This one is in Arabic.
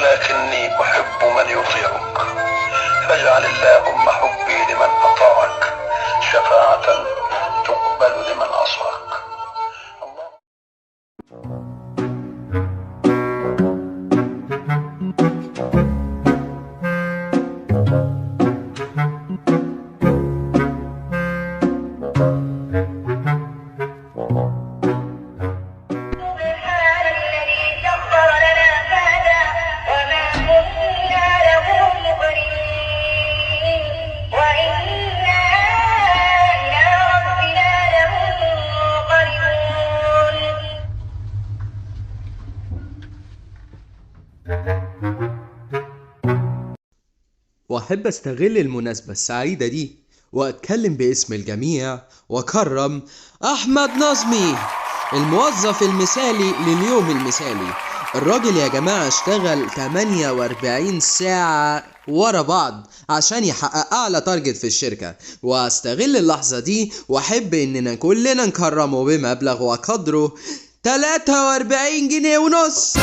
ولكني أحب من يطيعك، فاجعل اللهم حبي لمن أطاعك شفاعة تقبل لمن عصاك. وأحب أستغل المناسبة السعيدة دي وأتكلم باسم الجميع وأكرم أحمد نظمي، الموظف المثالي لليوم المثالي. الراجل يا جماعة اشتغل 48 ساعة ورا بعض عشان يحقق أعلى تارجت في الشركة، وأستغل اللحظة دي وأحب إننا كلنا نكرمه بمبلغ وقدره 43 جنيه ونص.